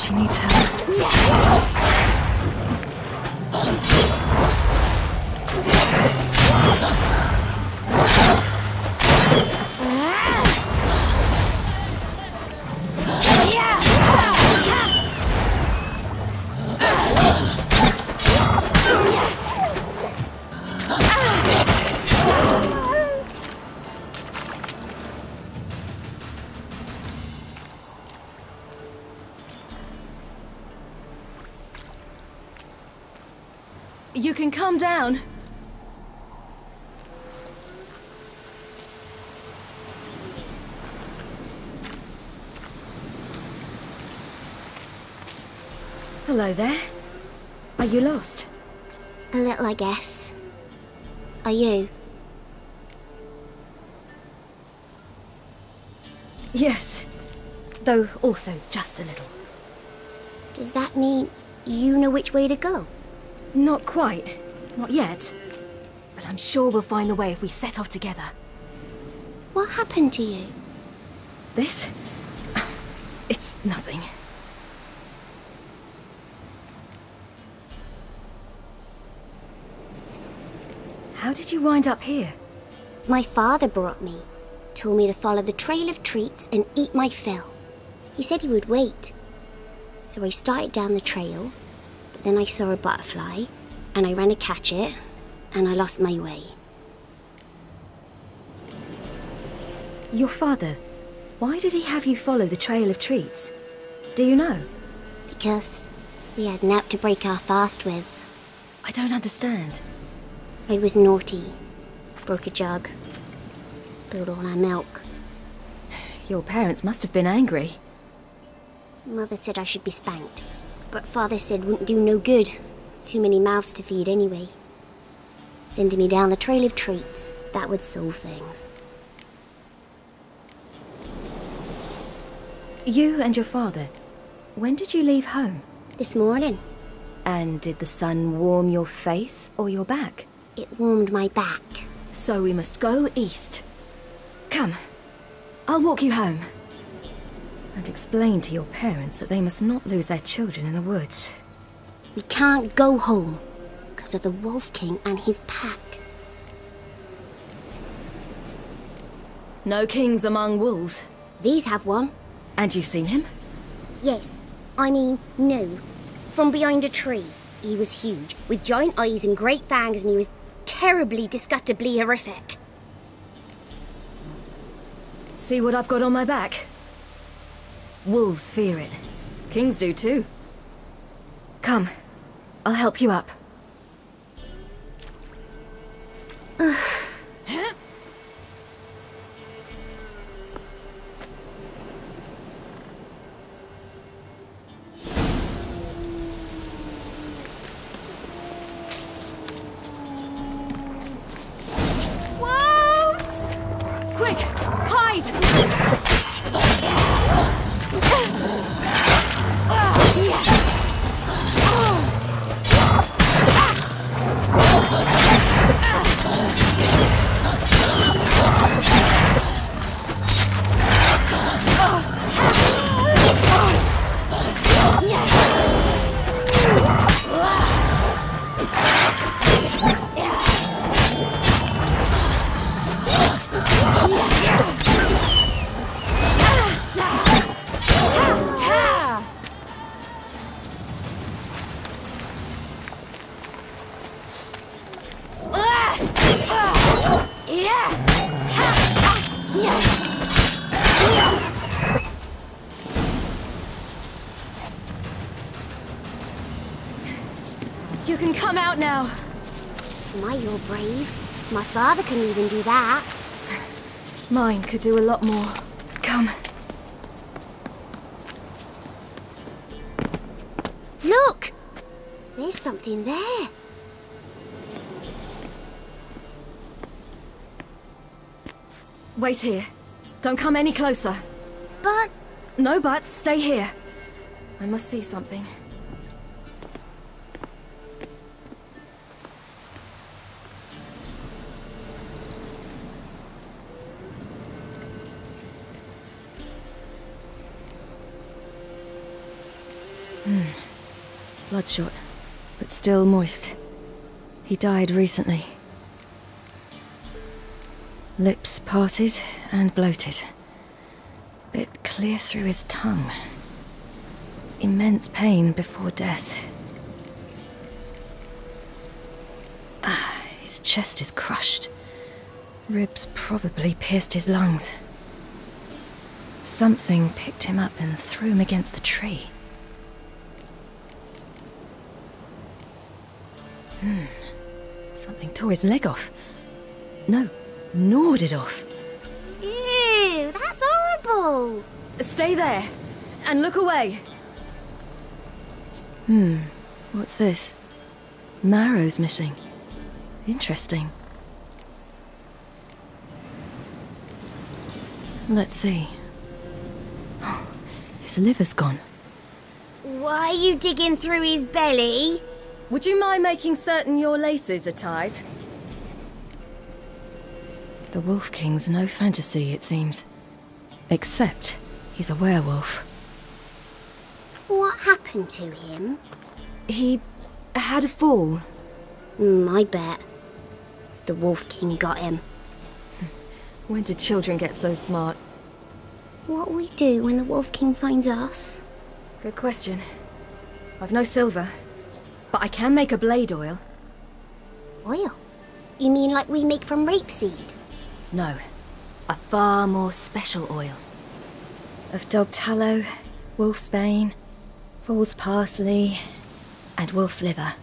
She needs help. You can calm down. Hello there. Are you lost? A little, I guess. Are you? Yes. Though also just a little. Does that mean you know which way to go? Not quite. Not yet. But I'm sure we'll find the way if we set off together. What happened to you? This? It's nothing. How did you wind up here? My father brought me. Told me to follow the trail of treats and eat my fill. He said he would wait. So I started down the trail, but then I saw a butterfly, and I ran to catch it, and I lost my way. Your father, why did he have you follow the trail of treats? Do you know? Because we had naught to break our fast with. I don't understand. I was naughty. Broke a jug. Spilled all our milk. Your parents must have been angry. Mother said I should be spanked, but Father said wouldn't do no good. Too many mouths to feed anyway. Sending me down the trail of treats, that would solve things. You and your father, when did you leave home? This morning. And did the sun warm your face or your back? It warmed my back. So we must go east. Come, I'll walk you home. And explain to your parents that they must not lose their children in the woods. We can't go home because of the Wolf King and his pack. No kings among wolves. These have one. And you've seen him? Yes. I mean, no. From behind a tree. He was huge, with giant eyes and great fangs, and he was terribly, disgustingly horrific. See what I've got on my back? Wolves fear it. Kings do too. Come, I'll help you up. Wolves! Quick, hide! You can come out now. My, you're brave. My father couldn't even do that. Mine could do a lot more. Come. Look! There's something there. Wait here. Don't come any closer. But... No buts. Stay here. I must see something. Bloodshot, but still moist. He died recently. Lips parted and bloated. Bit clear through his tongue. Immense pain before death. His chest is crushed. Ribs probably pierced his lungs. Something picked him up and threw him against the tree. Something tore his leg off. No, gnawed it off. Ew, that's horrible! Stay there, and look away. What's this? Marrow's missing. Interesting. Let's see. Oh, his liver's gone. Why are you digging through his belly? Would you mind making certain your laces are tied? The Wolf King's no fantasy, it seems. Except he's a werewolf. What happened to him? He had a fall. I bet. The Wolf King got him. When did children get so smart? What'll we do when the Wolf King finds us? Good question. I've no silver, but I can make a blade oil. Oil? You mean like we make from rapeseed? No, a far more special oil. Of dog tallow, wolf's bane, foal's parsley, and wolf's liver.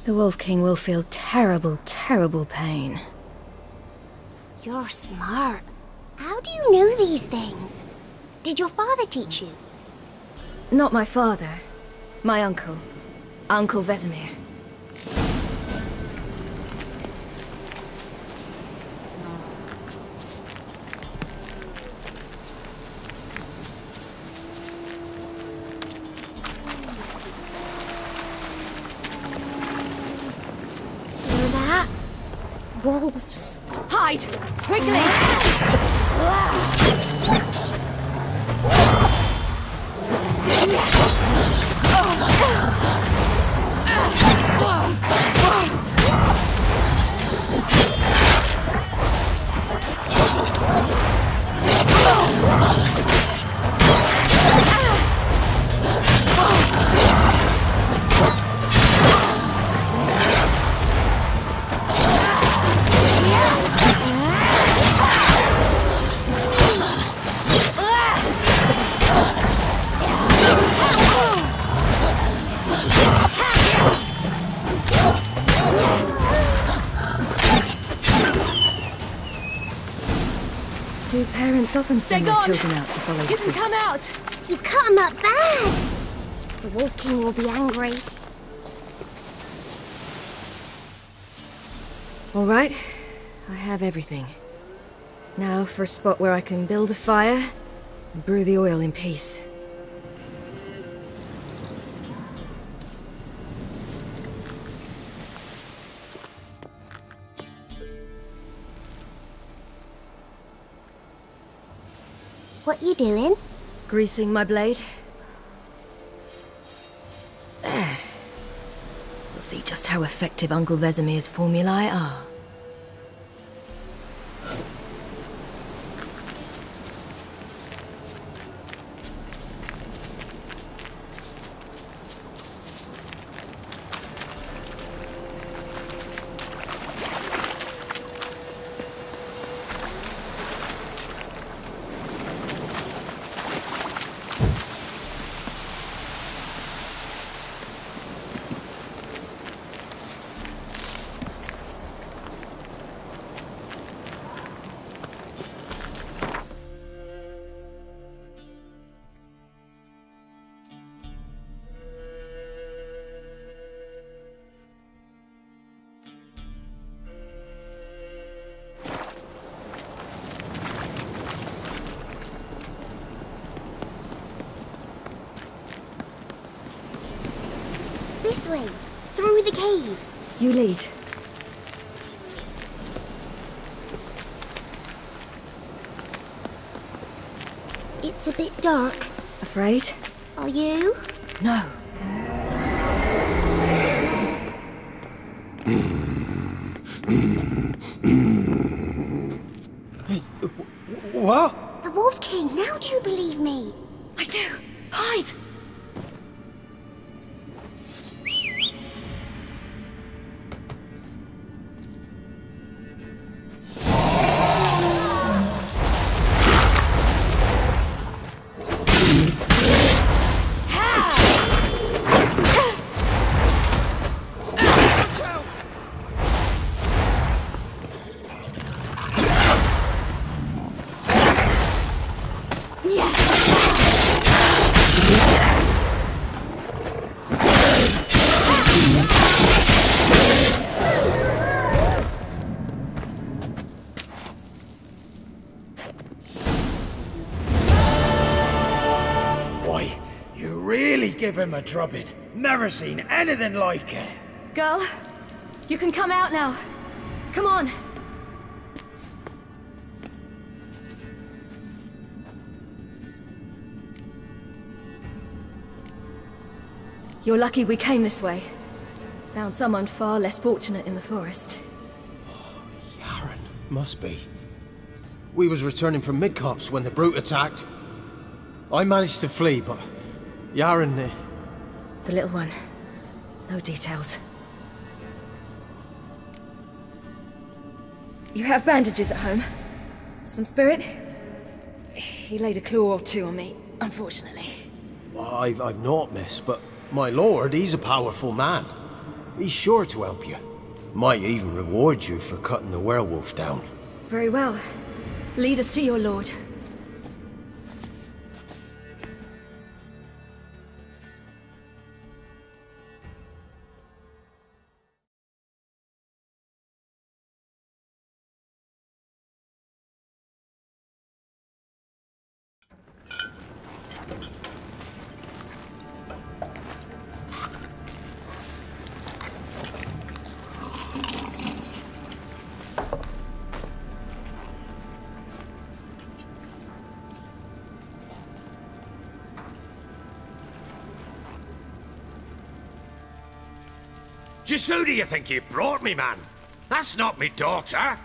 The Wolf King will feel terrible, terrible pain. You're smart. How do you know these things? Did your father teach you? Not my father. My uncle. Uncle Vesemir. Hear that? Wolves. Hide! Quickly! Do parents often send their children out to follow the sweets? Come out! You cut him up bad! The Wolf King will be angry. All right, I have everything. Now for a spot where I can build a fire and brew the oil in peace. What you doing? Greasing my blade. There. We'll see just how effective Uncle Vesemir's formulae are. This way, through the cave. You lead. It's a bit dark. Afraid? Are you? No. What? The Wolf King, now do you believe me? I do. Hide! Give him a drubbing. Never seen anything like it. Girl, you can come out now. Come on. You're lucky we came this way. Found someone far less fortunate in the forest. Yaren, must be. We was returning from Midcops when the brute attacked. I managed to flee, but Yaren... The little one. No details. You have bandages at home? Some spirit? He laid a claw or two on me, unfortunately. I've not, miss, but my lord, he's a powerful man. He's sure to help you. Might even reward you for cutting the werewolf down. Very well. Lead us to your lord. Just who do you think you brought me, man? That's not me daughter.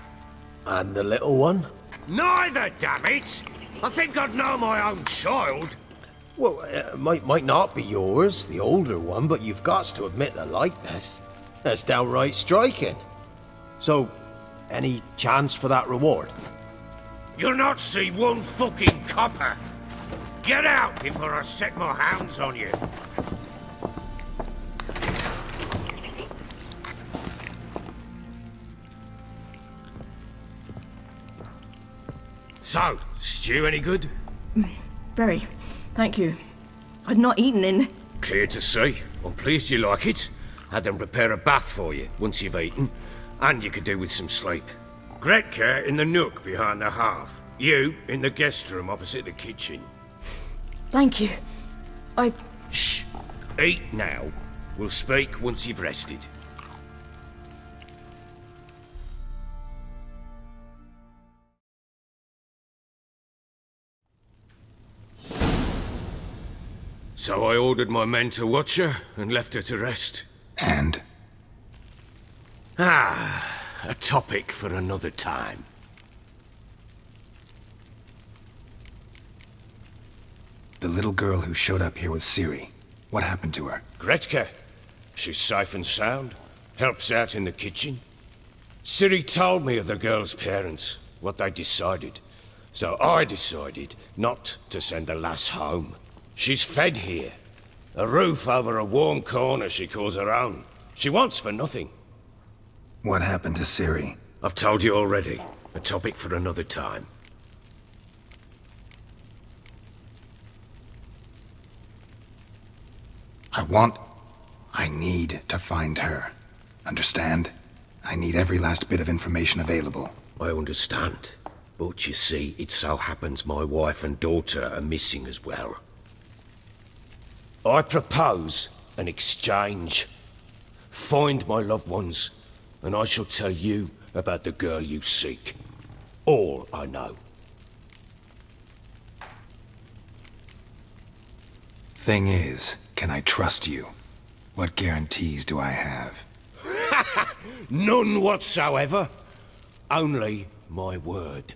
And the little one? Neither, damn it! I think I'd know my own child. Well, might not be yours, the older one, but you've got to admit the likeness. That's downright striking. So, any chance for that reward? You'll not see one fucking copper. Get out before I set my hounds on you. So, stew any good? Very. Thank you. I'd not eaten in... Clear to see. I'm pleased you like it. Had them prepare a bath for you once you've eaten, and you could do with some sleep. Gretka in the nook behind the hearth. You in the guest room opposite the kitchen. Thank you. Shh. Eat now. We'll speak once you've rested. So I ordered my men to watch her and left her to rest. And? A topic for another time. The little girl who showed up here with Ciri. What happened to her? Gretka. She's safe and sound. Helps out in the kitchen. Ciri told me of the girl's parents, what they decided. So I decided not to send the lass home. She's fed here. A roof over a warm corner she calls her own. She wants for nothing. What happened to Ciri? I've told you already. A topic for another time. I need to find her. Understand? I need every last bit of information available. I understand. But you see, it so happens my wife and daughter are missing as well. I propose an exchange. Find my loved ones, and I shall tell you about the girl you seek. All I know. Thing is, Can I trust you? What guarantees do I have? None whatsoever. Only my word.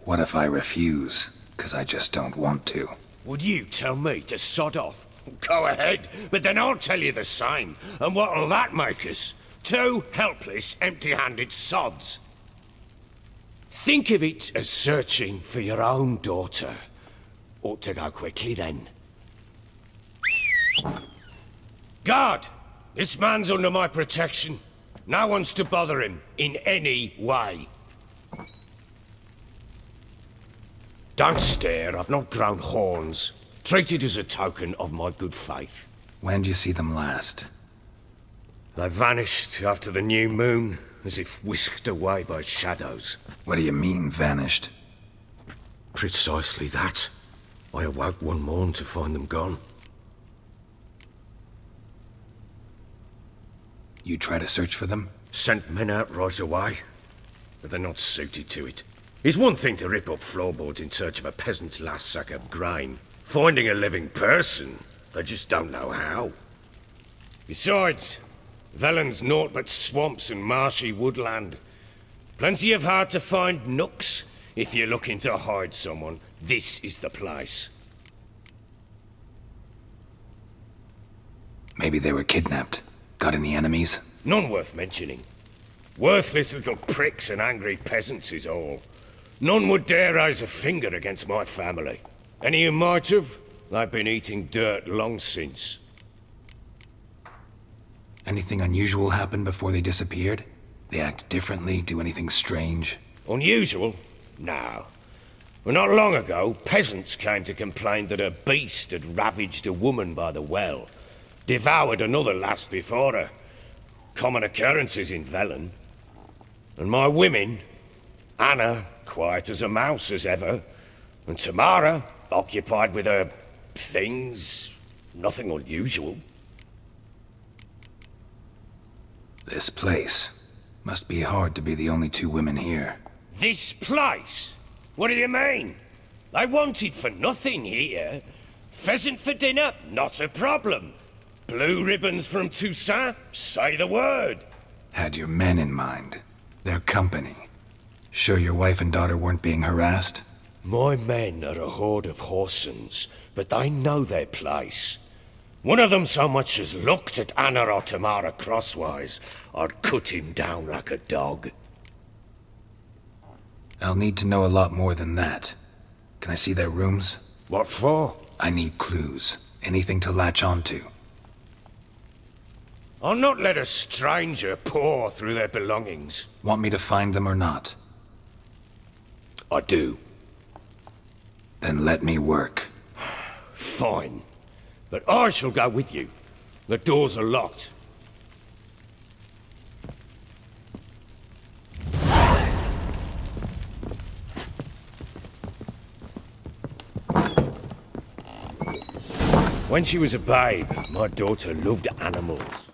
What if I refuse? 'Cause I just don't want to. Would you tell me to sod off? Go ahead, but then I'll tell you the same. And what'll that make us? Two helpless, empty-handed sods. Think of it as searching for your own daughter. Ought to go quickly then. Guard! This man's under my protection. No one's to bother him in any way. Don't stare, I've not grown horns. Treat it as a token of my good faith. When did you see them last? They vanished after the new moon, as if whisked away by shadows. What do you mean, vanished? Precisely that. I awoke one morn to find them gone. You try to search for them? Sent men out right away, but they're not suited to it. It's one thing to rip up floorboards in search of a peasant's last sack of grain. Finding a living person, they just don't know how. Besides, Velen's naught but swamps and marshy woodland. Plenty of hard-to-find nooks. If you're looking to hide someone, this is the place. Maybe they were kidnapped. Got any enemies? None worth mentioning. Worthless little pricks and angry peasants is all. None would dare raise a finger against my family. Any who might have, they've been eating dirt long since. Anything unusual happen before they disappeared? They act differently, do anything strange? Unusual? No. Well, not long ago, peasants came to complain that a beast had ravaged a woman by the well. Devoured another lass before her. Common occurrences in Velen. And my women, Anna, quiet as a mouse as ever, and Tamara, occupied with her things, nothing unusual. This place. Must be hard to be the only two women here. This place? What do you mean? They wanted for nothing here. Pheasant for dinner? Not a problem. Blue ribbons from Toussaint? Say the word. Had your men in mind. Their company. Sure your wife and daughter weren't being harassed? My men are a horde of whoresons, but they know their place. One of them so much as looked at Anna or Tamara crosswise, I'd cut him down like a dog. I'll need to know a lot more than that. Can I see their rooms? What for? I need clues. Anything to latch onto. I'll not let a stranger pore through their belongings. Want me to find them or not? I do. Then let me work. Fine. But I shall go with you. The doors are locked. When she was a babe, my daughter loved animals.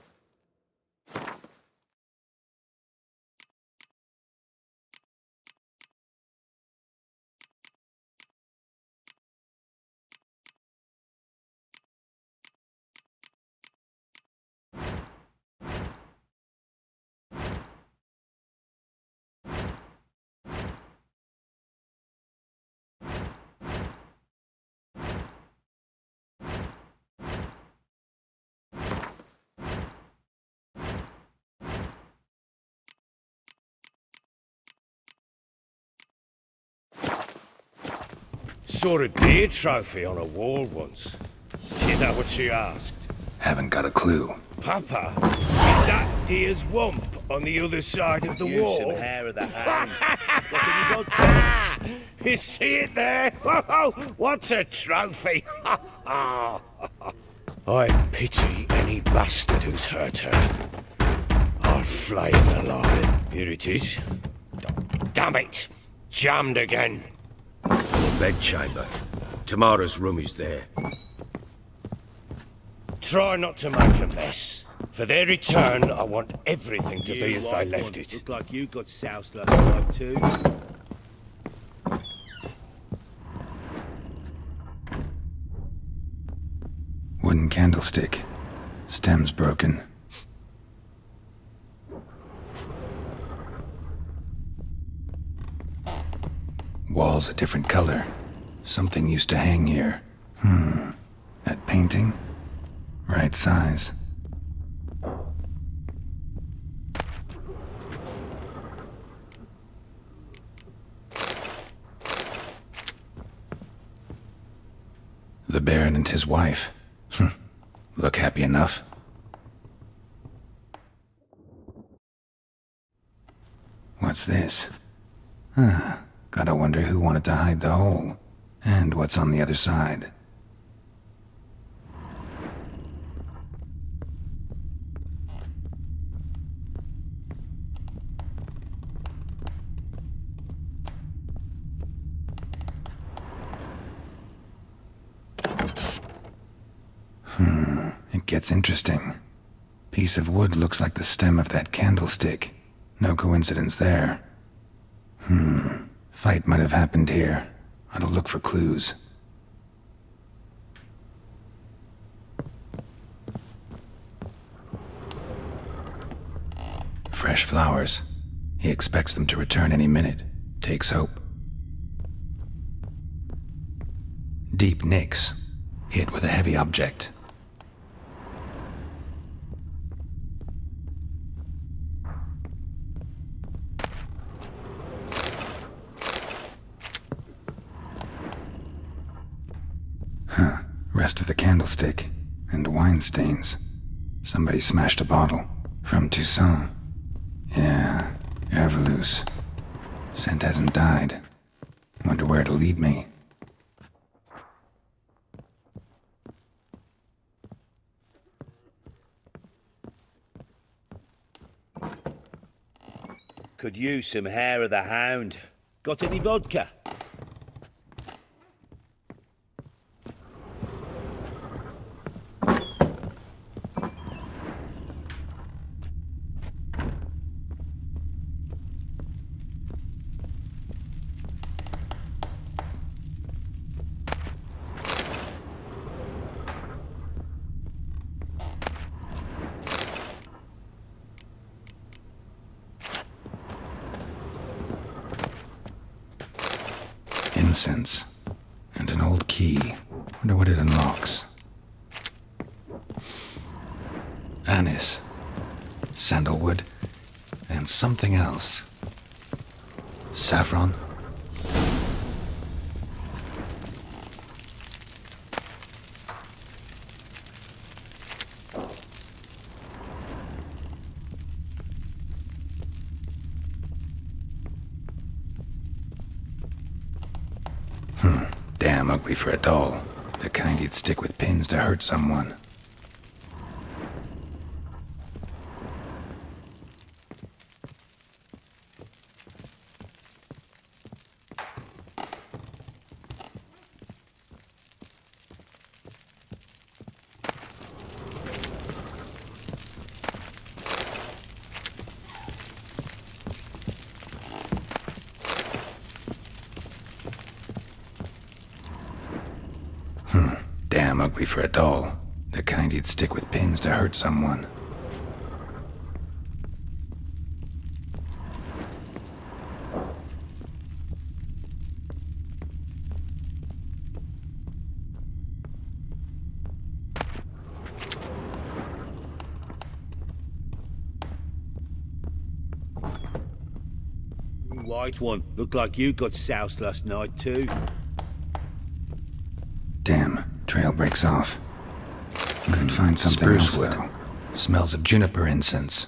Saw a deer trophy on a wall once. Do you know what she asked? Haven't got a clue. Papa, is that deer's wump on the other side of the wall? Some hair of the hand. Got any vodka? You see it there? Oh, what's a trophy? I pity any bastard who's hurt her. I'll flay him alive. Here it is. Damn it! Jammed again. The bedchamber. Tamara's room is there. Try not to make a mess. For their return, I want everything to be as I left it. Look like you got soused last night too. Wooden candlestick. Stem's broken. Walls a different color. Something used to hang here. That painting? Right size. The Baron and his wife. Look happy enough. What's this? Gotta wonder who wanted to hide the hole. And what's on the other side. It gets interesting. Piece of wood looks like the stem of that candlestick. No coincidence there. Fight might have happened here. I'll look for clues. Fresh flowers. He expects them to return any minute. Takes hope. Deep nicks. Hit with a heavy object. Rest of the candlestick, and wine stains. Somebody smashed a bottle. From Toussaint. Yeah, Herveloos. Scent hasn't died. Wonder where it'll lead me. Could use some hair of the hound. Got any vodka? Incense. And an old key. Wonder what it unlocks. Anise. Sandalwood. And something else. Saffron. Damn ugly for a doll. The kind you'd stick with pins to hurt someone. Damn ugly for a doll. The kind you'd stick with pins to hurt someone. White one. Looked like you got soused last night too. Damn, trail breaks off. Couldn't find something else, though. Smells of juniper incense.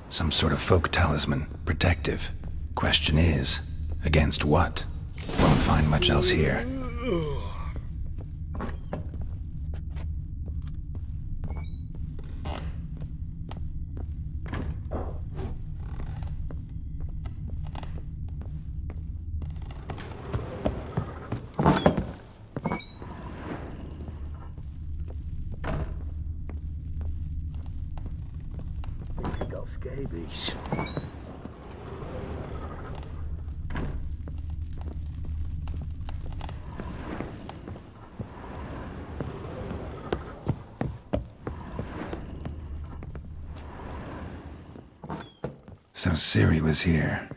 Some sort of folk talisman, protective. Question is, against what? Won't find much else here. So Ciri was here.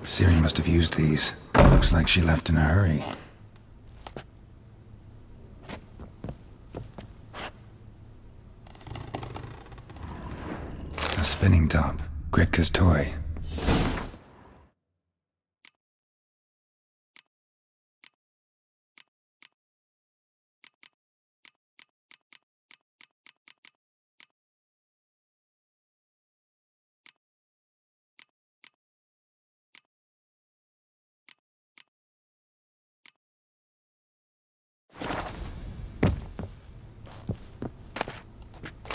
Ciri must have used these. Looks like she left in a hurry. A spinning top. Gretka's toy.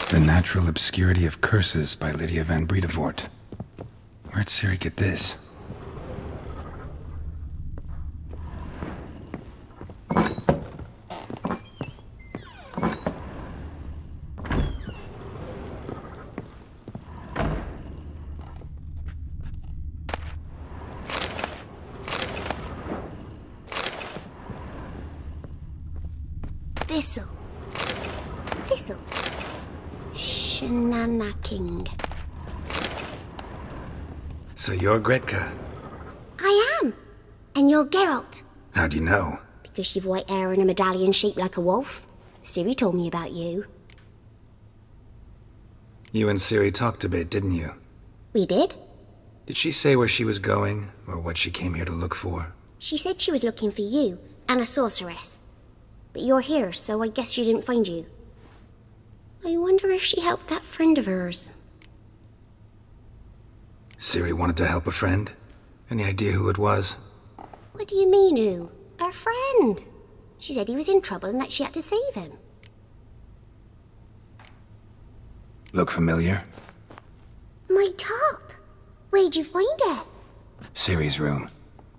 The Natural Obscurity of Curses by Lydia van Bredevoort. Where'd Ciri get this? Thistle. Thistle. Shenanaking. So you're Gretka? I am. And you're Geralt. How do you know? Because you've white hair and a medallion shaped like a wolf. Ciri told me about you. You and Ciri talked a bit, didn't you? We did. Did she say where she was going, or what she came here to look for? She said she was looking for you and a sorceress. But you're here, so I guess she didn't find you. I wonder if she helped that friend of hers. Ciri wanted to help a friend? Any idea who it was? What do you mean, who? Her friend. She said he was in trouble and that she had to save him. Look familiar? My top. Where'd you find it? Ciri's room.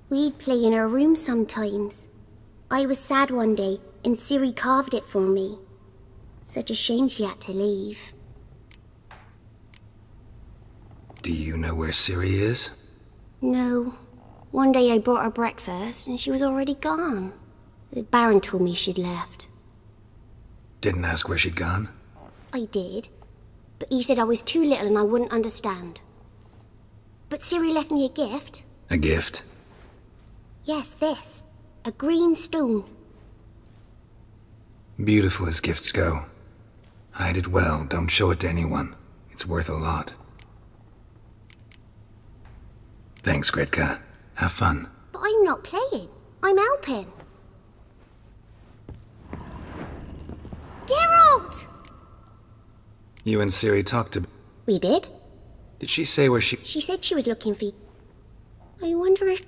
We'd play in her room sometimes. I was sad one day and Ciri carved it for me. Such a shame she had to leave. Do you know where Ciri is? No. One day I brought her breakfast and she was already gone. The Baron told me she'd left. Didn't ask where she'd gone? I did. But he said I was too little and I wouldn't understand. But Ciri left me a gift. A gift? Yes, this. A green stone. Beautiful as gifts go. Hide it well, don't show it to anyone. It's worth a lot. Thanks, Gretka. Have fun. But I'm not playing. I'm helping. Geralt! You and Ciri talked to... We did. Did she say where she... She said she was looking for you. I wonder if...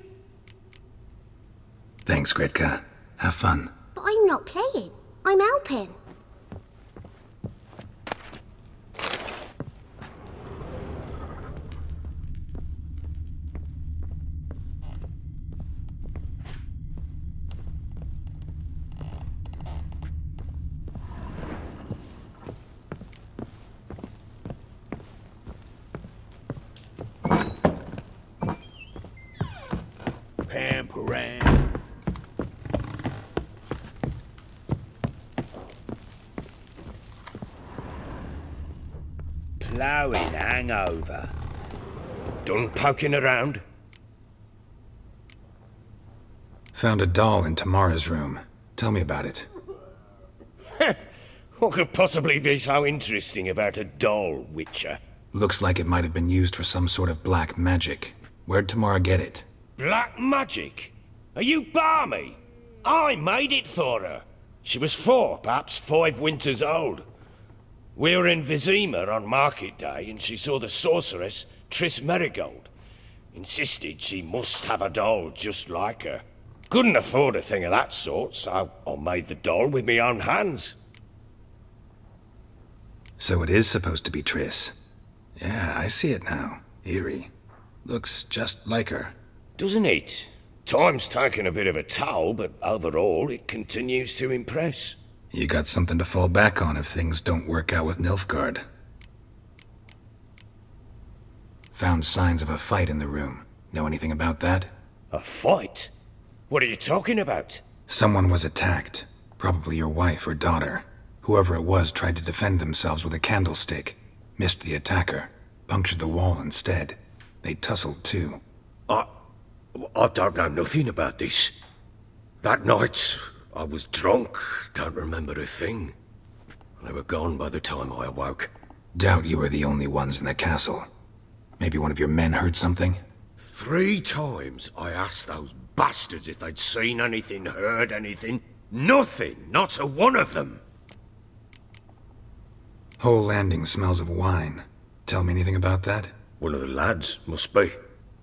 Thanks, Gretka. Have fun. But I'm not playing. I'm helping. Pamparan. Ploughing hangover. Done poking around? Found a doll in Tamara's room. Tell me about it. What could possibly be so interesting about a doll, Witcher? Looks like it might have been used for some sort of black magic. Where'd Tamara get it? Black magic? Are you balmy? I made it for her. She was 4, perhaps 5 winters old. We were in Vizima on market day and she saw the sorceress, Triss Merigold. Insisted she must have a doll just like her. Couldn't afford a thing of that sort, so I made the doll with my own hands. So it is supposed to be Triss. Yeah, I see it now. Eerie. Looks just like her. Doesn't it? Time's taken a bit of a toll, but overall it continues to impress. You got something to fall back on if things don't work out with Nilfgaard. Found signs of a fight in the room. Know anything about that? A fight? What are you talking about? Someone was attacked. Probably your wife or daughter. Whoever it was tried to defend themselves with a candlestick. Missed the attacker. Punctured the wall instead. They tussled too. I don't know nothing about this. That night, I was drunk, don't remember a thing. They were gone by the time I awoke. Doubt you were the only ones in the castle. Maybe one of your men heard something? 3 times I asked those bastards if they'd seen anything, heard anything. Nothing, not a one of them. Whole landing smells of wine. Tell me anything about that? One of the lads, must be.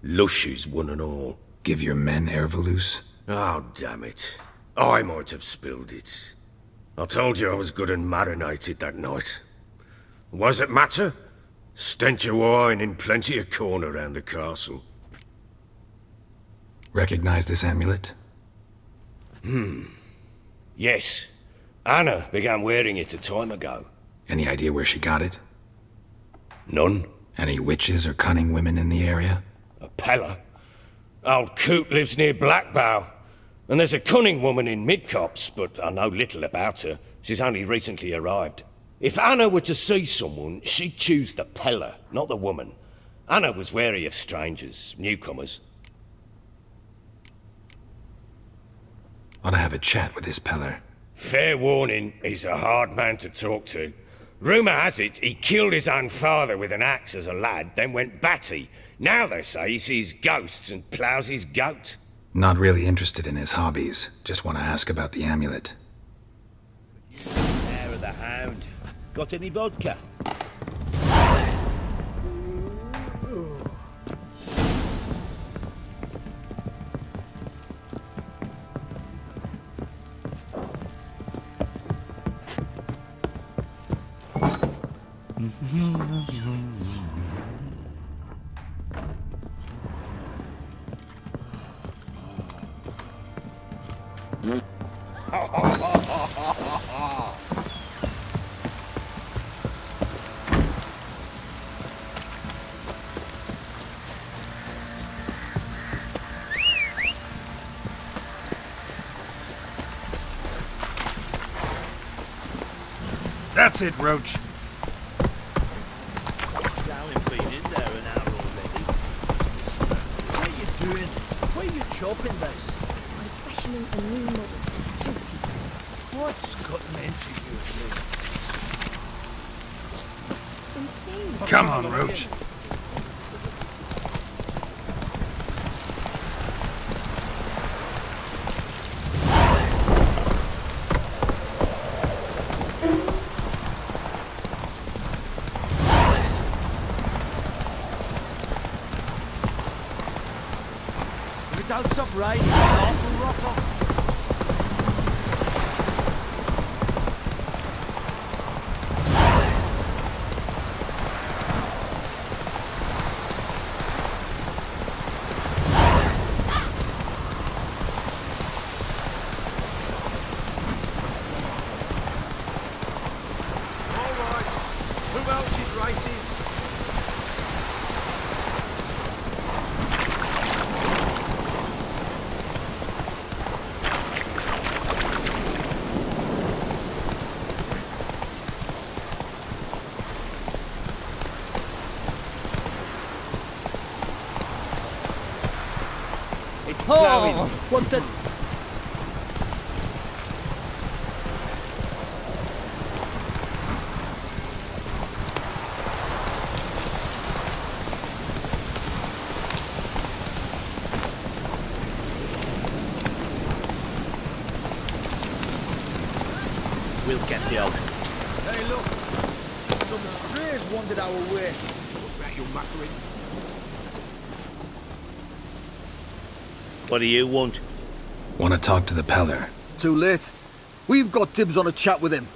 Lushes, one and all. Give your men Ervalus? Oh, damn it. I might have spilled it. I told you I was good and marinated that night. What does it matter? Stench of wine in plenty of corn around the castle. Recognize this amulet? Yes. Anna began wearing it a time ago. Any idea where she got it? None. Any witches or cunning women in the area? A Pella. Old Coot lives near Blackbow. And there's a cunning woman in Midcopse, but I know little about her. She's only recently arrived. If Anna were to see someone, she'd choose the Pella, not the woman. Anna was wary of strangers, newcomers. Ought to have a chat with this Peller. Fair warning, he's a hard man to talk to. Rumour has it he killed his own father with an axe as a lad, then went batty. Now they say he sees ghosts and ploughs his goat. Not really interested in his hobbies. Just want to ask about the amulet. Hair of the hound. Got any vodka? That's it, Roach. Darling been in there an hour already. What are you doing? Why are you chopping this? I'm fashioning a new model, 2-piece. What's gotten into you? It's insane. Come on, Roach. Don't stop riding, arse will rot off. All right. Who else is racing? Oh, what the... We'll get the old... Hey, look. Some strays wandered our way. What's that you're muttering? What do you want? Want to talk to the Peller. Too late. We've got dibs on a chat with him.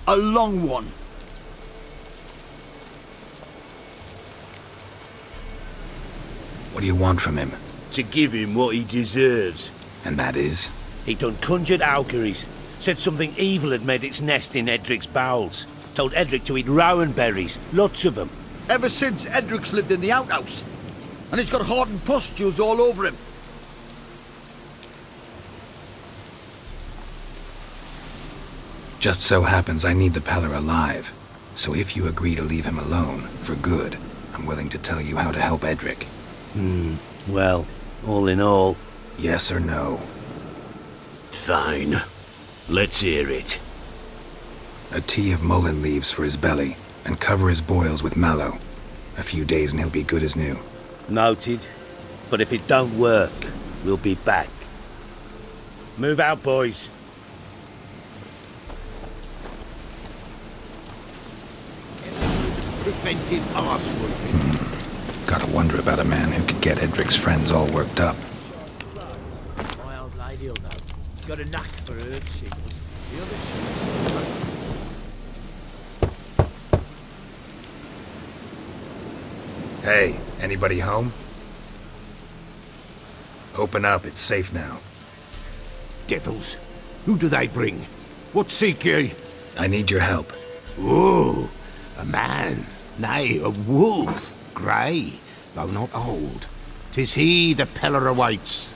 A long one. What do you want from him? To give him what he deserves. And that is? He done conjured auguries. Said something evil had made its nest in Edric's bowels. Told Edric to eat rowan berries. Lots of them. Ever since Edric's lived in the outhouse. And he's got hardened pustules all over him. Just so happens I need the Peller alive. So if you agree to leave him alone, for good, I'm willing to tell you how to help Edric. Well, all in all... Yes or no? Fine. Let's hear it. A tea of mullein leaves for his belly, and cover his boils with mallow. A few days and he'll be good as new. Noted. But if it don't work, we'll be back. Move out, boys. Preventive arsewood. Gotta wonder about a man who could get Edric's friends all worked up. My old lady'll know. Got a knack for herb shingles. The other Hey, anybody home? Open up, it's safe now. Devils. Who do they bring? What seek ye? I need your help. Oh, a man. Nay, a wolf. Grey, though not old. 'Tis he the Peller awaits.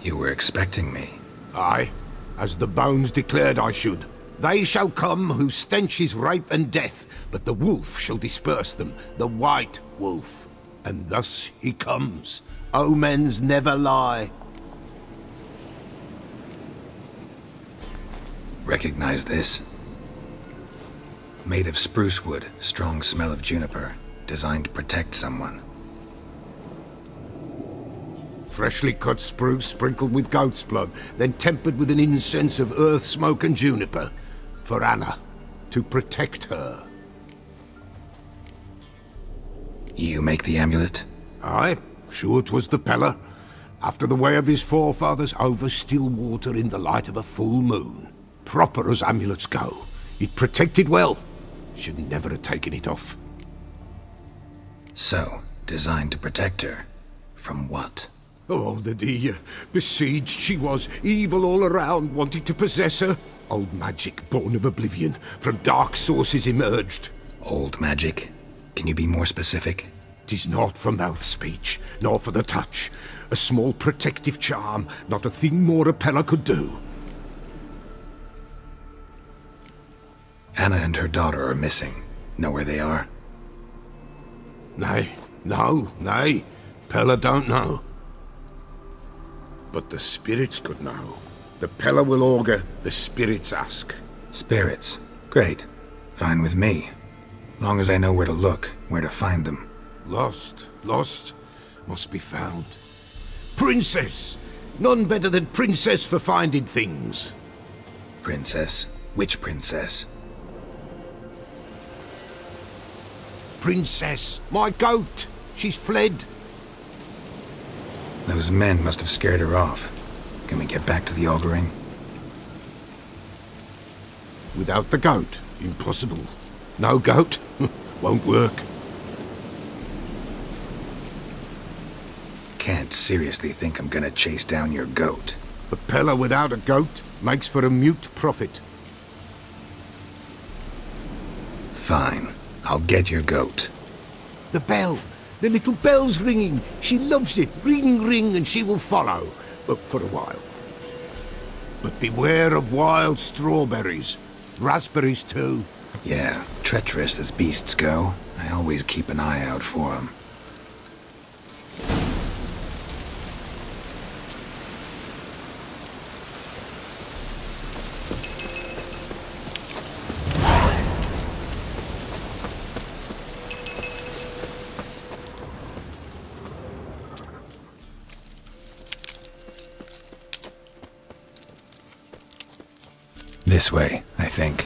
You were expecting me. Aye, as the bones declared I should. They shall come whose stench is rape and death, but the wolf shall disperse them, the white wolf. And thus he comes. Omens never lie. Recognize this? Made of spruce wood, strong smell of juniper, designed to protect someone. Freshly cut spruce sprinkled with goat's blood, then tempered with an incense of earth, smoke and juniper. For Anna, to protect her. You make the amulet? Aye, sure 'twas the Peller. After the way of his forefathers, over still water in the light of a full moon. Proper as amulets go. It protected well. Should never have taken it off. So, designed to protect her. From what? Oh, the dear. Besieged she was, evil all around, wanting to possess her. Old magic, born of oblivion, from dark sources emerged. Old magic? Can you be more specific? 'Tis not for mouth speech, nor for the touch. A small protective charm, not a thing more a Peller could do. Anna and her daughter are missing. Know where they are? Nay, nay. Peller don't know. But the spirits could know. The Peller will augur, the spirits ask. Spirits? Great. Fine with me. Long as I know where to look, where to find them. Lost, must be found. Princess! None better than Princess for finding things. Princess? Which princess? Princess, my goat! She's fled. Those men must have scared her off. Can we get back to the auguring? Without the goat, impossible. No goat, won't work. Can't seriously think I'm gonna chase down your goat. A Peller without a goat makes for a mute prophet. Fine. I'll get your goat. The bell! The little bell's ringing. She loves it. Ring, ring, and she will follow. But for a while. But beware of wild strawberries. Raspberries, too. Yeah, treacherous as beasts go. I always keep an eye out for them. This way, I think.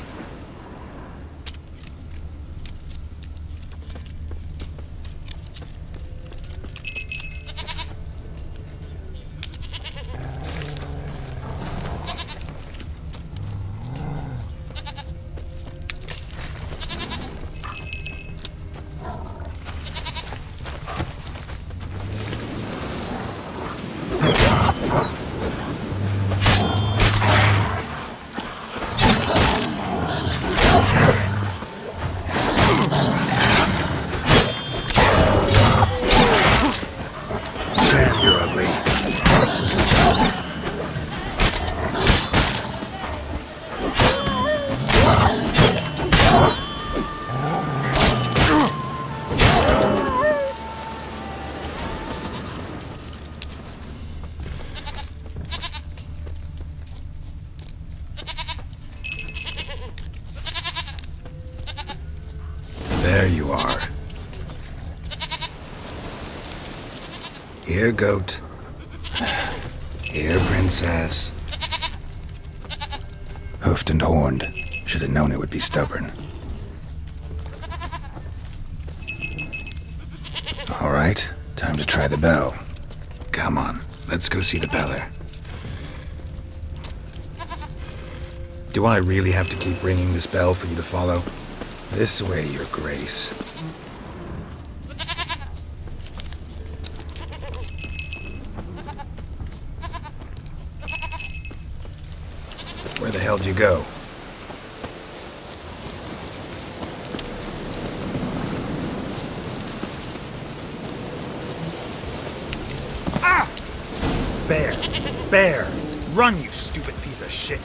There you are. Here, goat. Here, princess. Hoofed and horned. Should have known it would be stubborn. All right, time to try the bell. Come on, let's go see the beller. Do I really have to keep ringing this bell for you to follow? This way, your grace. Where the hell'd you go? Ah! Bear! Bear! Run, you stupid piece of shit!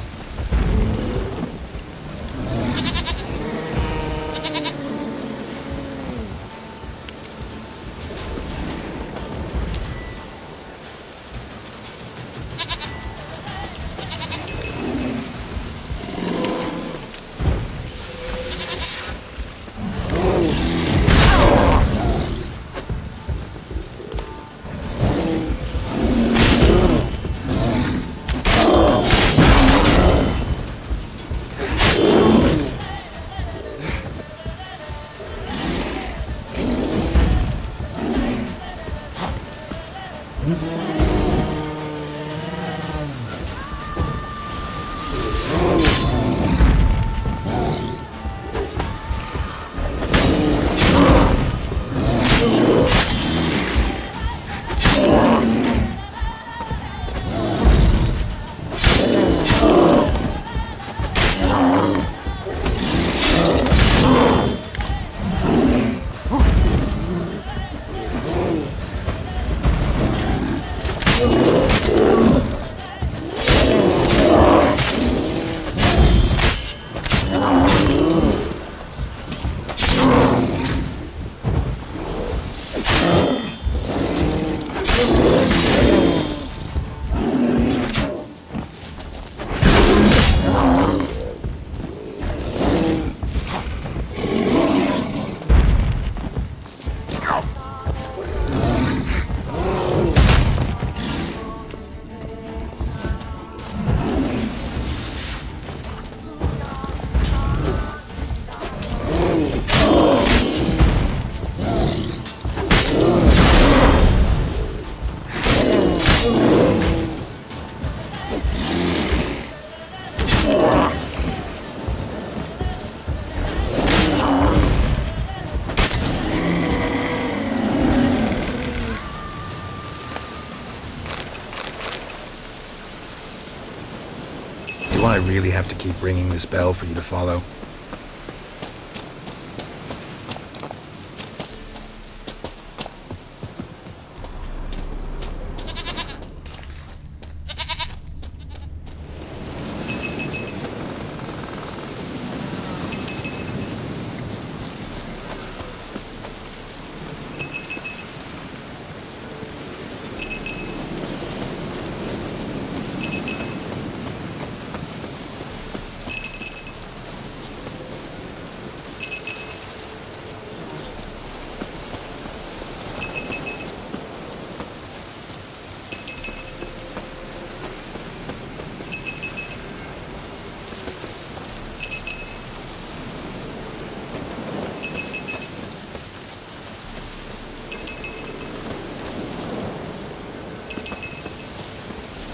Do I really have to keep ringing this bell for you to follow?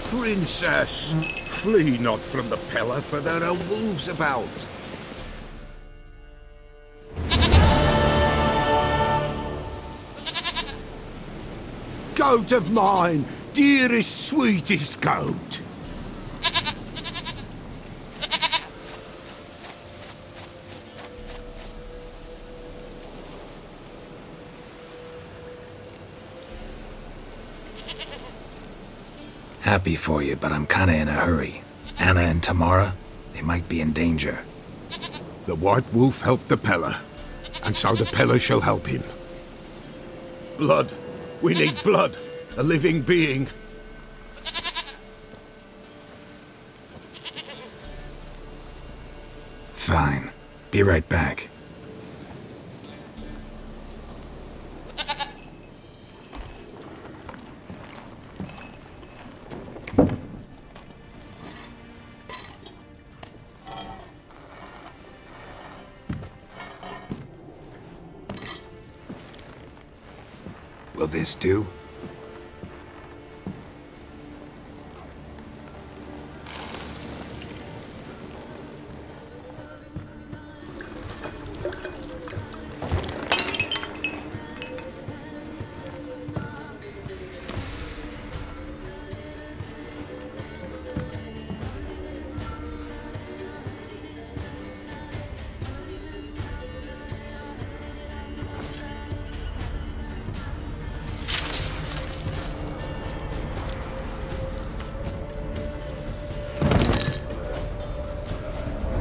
Princess, flee not from the pillar, for there are wolves about. Goat of mine, dearest, sweetest goat. Happy for you, but I'm kinda in a hurry. Anna and Tamara, they might be in danger. The White Wolf helped the Peller, and so the Peller shall help him. Blood. We need blood. A living being. Fine. Be right back. Will this do?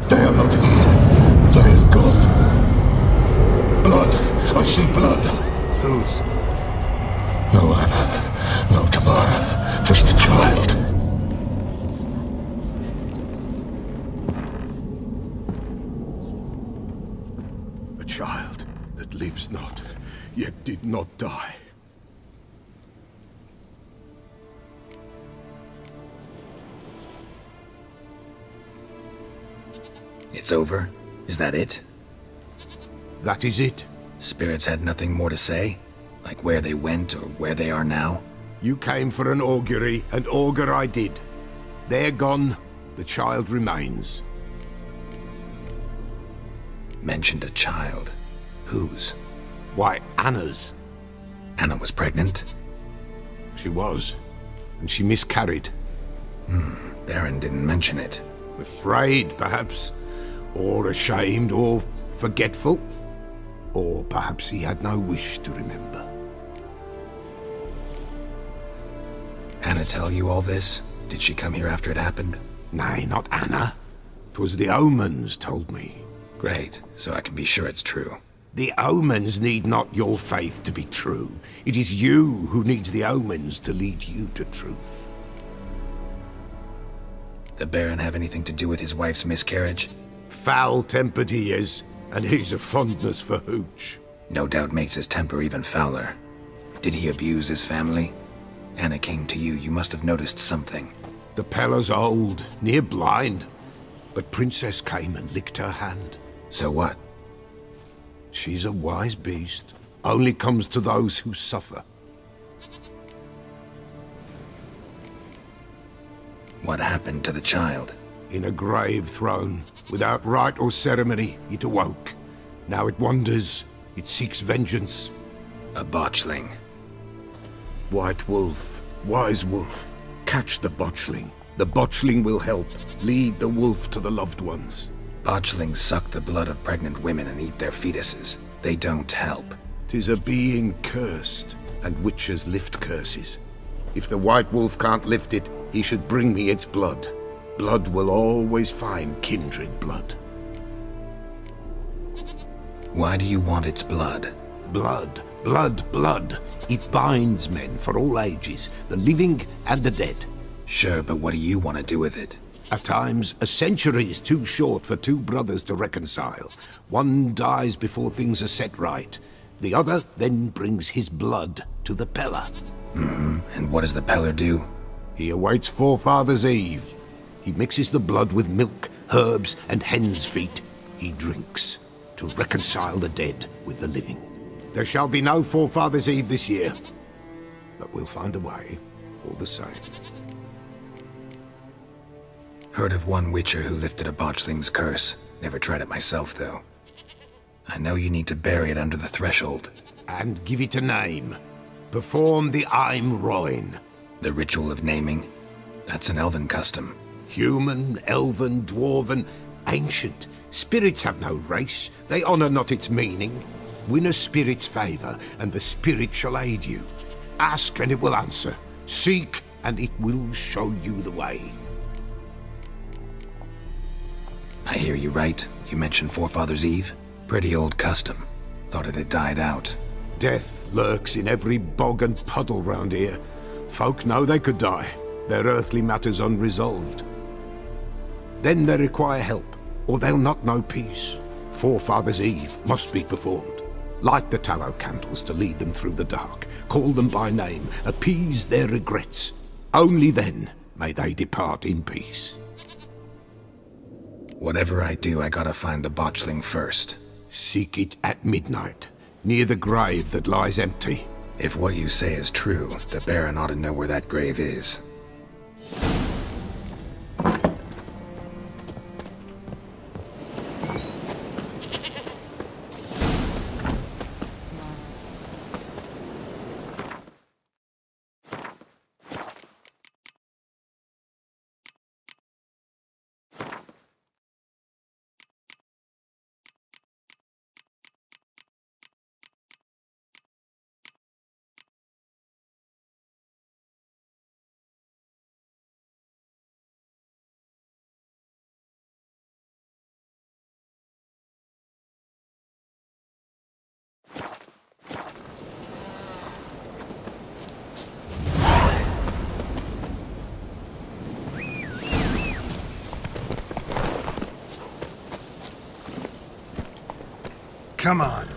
They are not here. They is gone. Blood. I see blood. Whose? No Anna. No Tamara. Just the child. A child that lives not, yet did not die. It's over? Is that it? That is it. Spirits had nothing more to say? Like where they went or where they are now? You came for an augury, and augur I did. They're gone. The child remains. Mentioned a child. Whose? Why, Anna's. Anna was pregnant? She was. And she miscarried. Baron didn't mention it. Afraid, perhaps. Or ashamed, or forgetful. Or perhaps he had no wish to remember. Anna tell you all this? Did she come here after it happened? Nay, not Anna. 'Twas the omens told me. Great, so I can be sure it's true. The omens need not your faith to be true. It is you who needs the omens to lead you to truth. The Baron have anything to do with his wife's miscarriage? Foul-tempered he is, and he's a fondness for hooch. No doubt makes his temper even fouler. Did he abuse his family? Anna came to you, you must have noticed something. The Pella's old, near blind, but Princess came and licked her hand. So what? She's a wise beast, only comes to those who suffer. What happened to the child? In a grave thrown, without rite or ceremony, it awoke. Now it wanders, it seeks vengeance. A botchling. White wolf, wise wolf, catch the botchling. The botchling will help, lead the wolf to the loved ones. Botchlings suck the blood of pregnant women and eat their fetuses. They don't help. 'Tis a being cursed, and witches lift curses. If the white wolf can't lift it, he should bring me its blood. Blood will always find kindred blood. Why do you want its blood? Blood, blood, blood. It binds men for all ages, the living and the dead. Sure, but what do you want to do with it? At times, a century is too short for two brothers to reconcile. One dies before things are set right. The other then brings his blood to the Pella. And what does the Peller do? He awaits Forefathers' Eve. He mixes the blood with milk, herbs, and hen's feet. He drinks to reconcile the dead with the living. There shall be no Forefathers' Eve this year, but we'll find a way, all the same. Heard of one witcher who lifted a botchling's curse. Never tried it myself, though. I know you need to bury it under the threshold. And give it a name. Perform the Aim Roin. The ritual of naming? That's an elven custom. Human, elven, dwarven, ancient. Spirits have no race. They honor not its meaning. Win a spirit's favor, and the spirit shall aid you. Ask, and it will answer. Seek, and it will show you the way. I hear you right. You mentioned Forefathers' Eve? Pretty old custom. Thought it had died out. Death lurks in every bog and puddle round here. Folk know they could die, their earthly matters unresolved. Then they require help, or they'll not know peace. Forefathers' Eve must be performed. Light the tallow candles to lead them through the dark. Call them by name, appease their regrets. Only then may they depart in peace. Whatever I do, I gotta find the botchling first. Seek it at midnight, near the grave that lies empty. If what you say is true, the Baron ought to know where that grave is. Come on.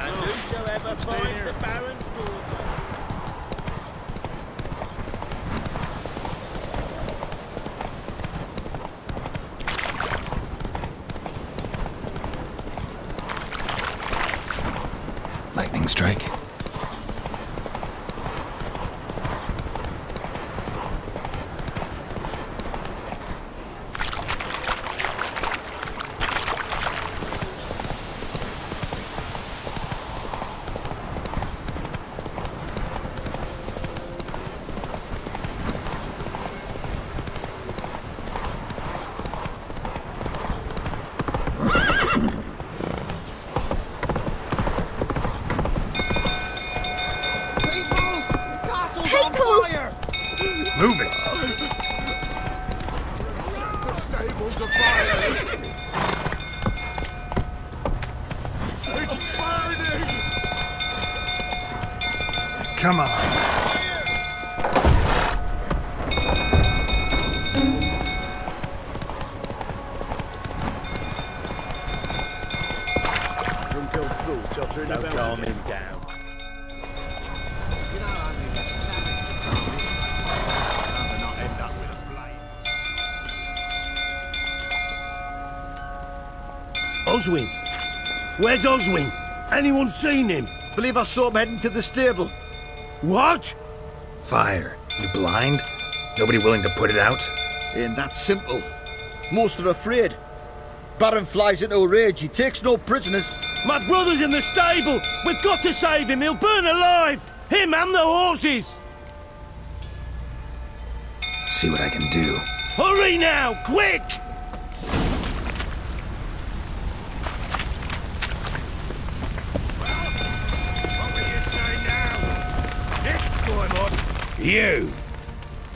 And whosoever finds the Baron's daughter. Lightning strike. Move it! The stables are fire! It's burning! Come on. Drunk old fool tottering about. Calm him down. Oswin! Where's Oswin? Anyone seen him? Believe I saw him heading to the stable. What? Fire. You blind? Nobody willing to put it out? Ain't that simple. Most are afraid. Baron flies into a rage. He takes no prisoners. My brother's in the stable! We've got to save him! He'll burn alive! Him and the horses! See what I can do. Hurry now! Quick!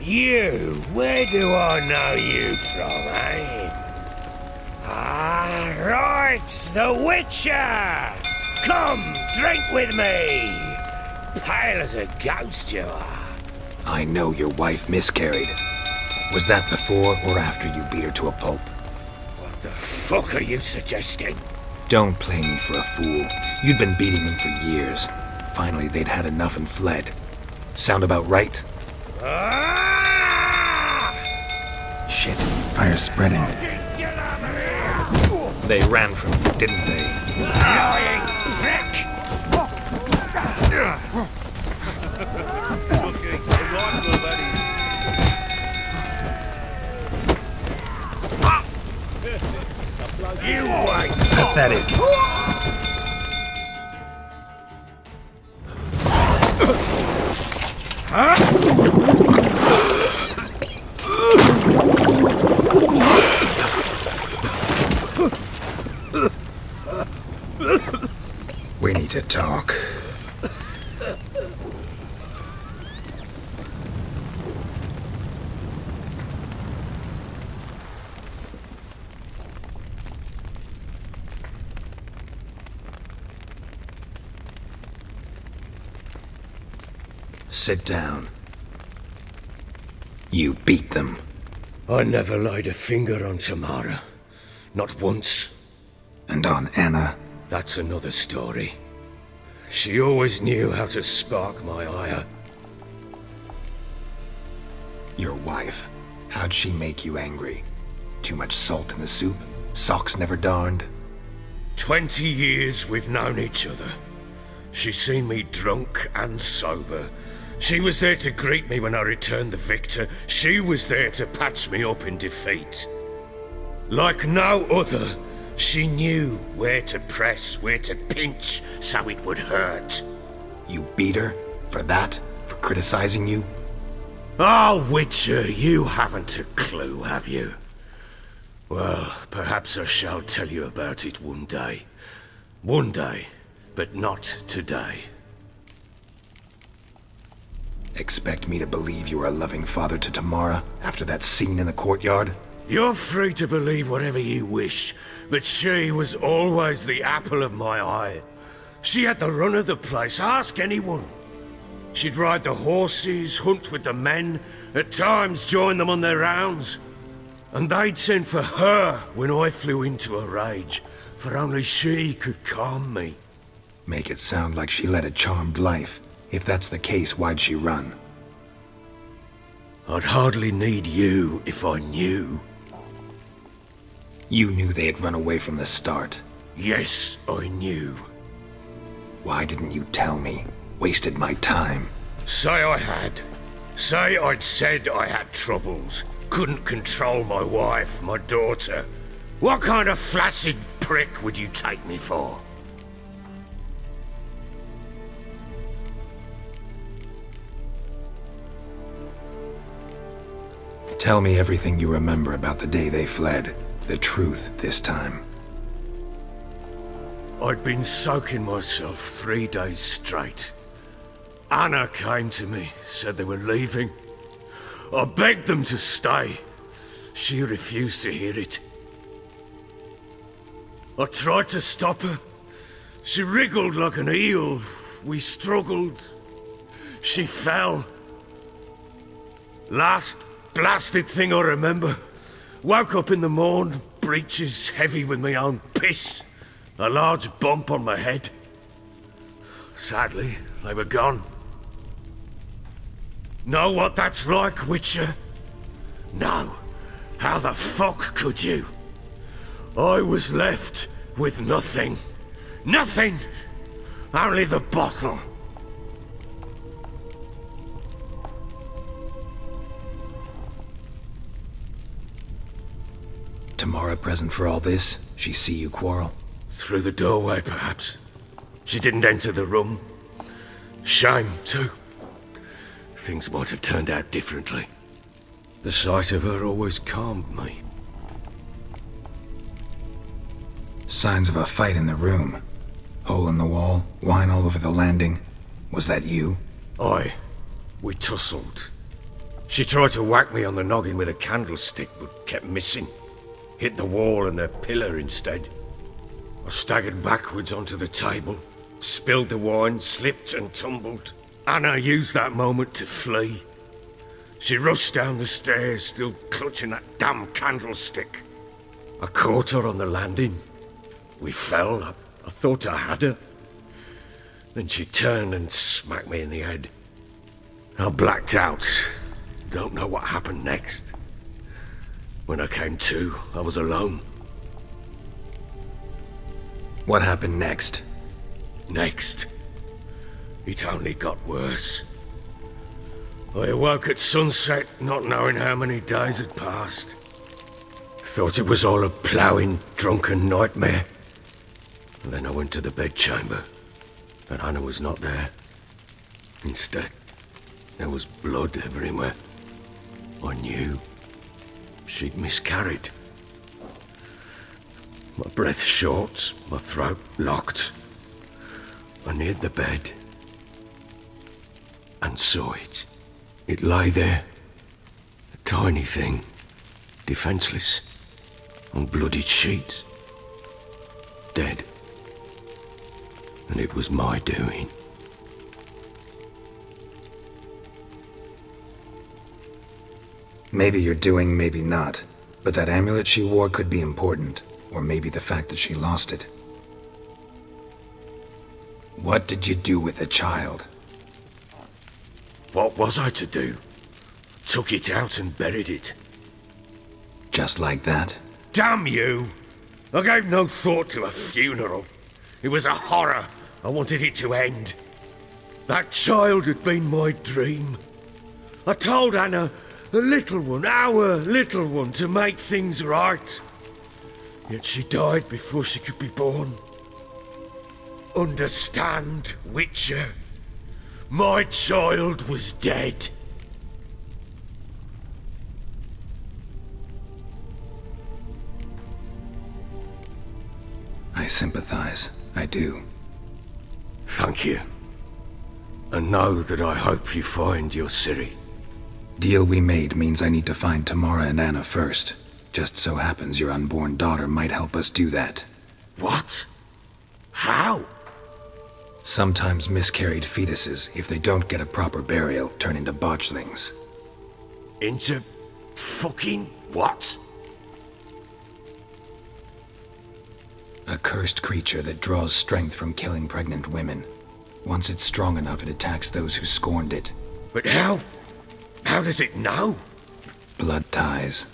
You, where do I know you from, eh? Ah, right, the Witcher! Come, drink with me! Pale as a ghost you are. I know your wife miscarried. Was that before or after you beat her to a pulp? What the fuck are you suggesting? Don't play me for a fool. You'd been beating them for years. Finally, they'd had enough and fled. Sound about right? Shit, fire's spreading. Get out of here! They ran from you, didn't they? Lying prick! You wait! Pathetic. We need to talk. Sit down. You beat them. I never laid a finger on Tamara. Not once. And on Anna? That's another story. She always knew how to spark my ire. Your wife. How'd she make you angry? Too much salt in the soup? Socks never darned? 20 years we've known each other. She's seen me drunk and sober. She was there to greet me when I returned the victor. She was there to patch me up in defeat. Like no other, she knew where to press, where to pinch, so it would hurt. You beat her? For that? For criticizing you? Oh, Witcher, you haven't a clue, have you? Well, perhaps I shall tell you about it one day. One day, but not today. Expect me to believe you are a loving father to Tamara after that scene in the courtyard? You're free to believe whatever you wish, but she was always the apple of my eye. She had the run of the place, ask anyone. She'd ride the horses, hunt with the men, at times join them on their rounds. And they'd send for her when I flew into a rage, for only she could calm me. Make it sound like she led a charmed life. If that's the case, why'd she run? I'd hardly need you if I knew. You knew they had run away from the start. Yes, I knew. Why didn't you tell me? Wasted my time. Say I had. Say I'd said I had troubles. Couldn't control my wife, my daughter. What kind of flaccid prick would you take me for? Tell me everything you remember about the day they fled. The truth this time. I'd been soaking myself 3 days straight. Anna came to me, said they were leaving. I begged them to stay. She refused to hear it. I tried to stop her. She wriggled like an eel. We struggled. She fell. Last blasted thing I remember. Woke up in the morn, breeches heavy with my own piss. A large bump on my head. Sadly, they were gone. Know what that's like, Witcher? No. How the fuck could you? I was left with nothing. Nothing! Only the bottle. Tamara present for all this? She see you quarrel? Through the doorway, perhaps. She didn't enter the room. Shame, too. Things might have turned out differently. The sight of her always calmed me. Signs of a fight in the room. Hole in the wall, wine all over the landing. Was that you? Aye. We tussled. She tried to whack me on the noggin with a candlestick, but kept missing. Hit the wall and a pillar instead. I staggered backwards onto the table, spilled the wine, slipped and tumbled. Anna used that moment to flee. She rushed down the stairs, still clutching that damn candlestick. I caught her on the landing. We fell. I thought I had her. Then she turned and smacked me in the head. I blacked out. Don't know what happened next. When I came to, I was alone. What happened next? Next? It only got worse. I awoke at sunset, not knowing how many days had passed. Thought it was all a ploughing, drunken nightmare. And then I went to the bedchamber, but Anna was not there. Instead, there was blood everywhere. I knew she'd miscarried. My breath short, my throat locked. I neared the bed and saw it. It lay there, a tiny thing, defenseless, on bloodied sheets, dead. And it was my doing. Maybe you're doing, maybe not. But that amulet she wore could be important. Or maybe the fact that she lost it. What did you do with the child? What was I to do? Took it out and buried it. Just like that? Damn you! I gave no thought to a funeral. It was a horror. I wanted it to end. That child had been my dream. I told Anna, the little one, our little one, to make things right. Yet she died before she could be born. Understand, Witcher? My child was dead. I sympathize. I do. Thank you. And know that I hope you find your Ciri. Deal we made means I need to find Tamara and Anna first. Just so happens your unborn daughter might help us do that. What? How? Sometimes miscarried fetuses, if they don't get a proper burial, turn into botchlings. Into fucking what? A cursed creature that draws strength from killing pregnant women. Once it's strong enough, it attacks those who scorned it. But how? How does it know? Blood ties.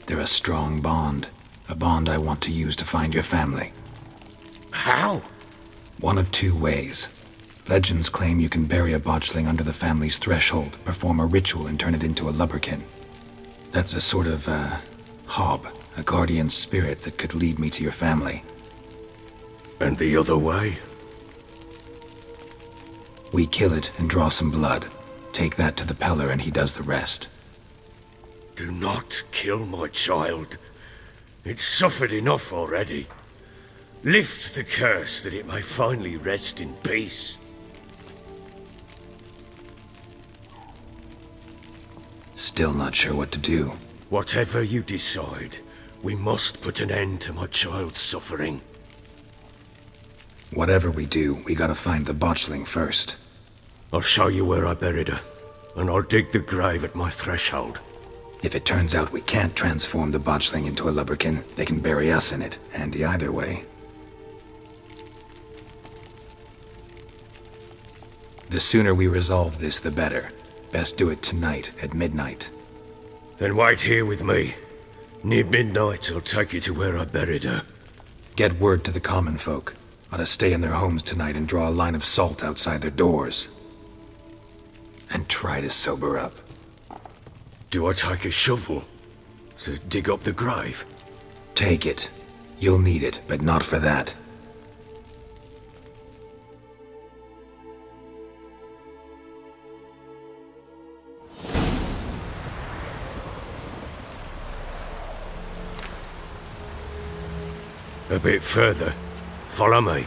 They're a strong bond. A bond I want to use to find your family. How? One of two ways. Legends claim you can bury a botchling under the family's threshold, perform a ritual, and turn it into a lubberkin. That's a sort of, hob, a guardian spirit that could lead me to your family. And the other way? We kill it and draw some blood. Take that to the Peller and he does the rest. Do not kill my child. It's suffered enough already. Lift the curse that it may finally rest in peace. Still not sure what to do. Whatever you decide, we must put an end to my child's suffering. Whatever we do, we gotta find the botchling first. I'll show you where I buried her, and I'll dig the grave at my threshold. If it turns out we can't transform the botchling into a lubberkin, they can bury us in it. Handy either way. The sooner we resolve this, the better. Best do it tonight, at midnight. Then wait here with me. Near midnight, I'll take you to where I buried her. Get word to the common folk. Ought to stay in their homes tonight and draw a line of salt outside their doors. And try to sober up. Do I take a shovel to dig up the grave? Take it. You'll need it, but not for that. A bit further. Follow me.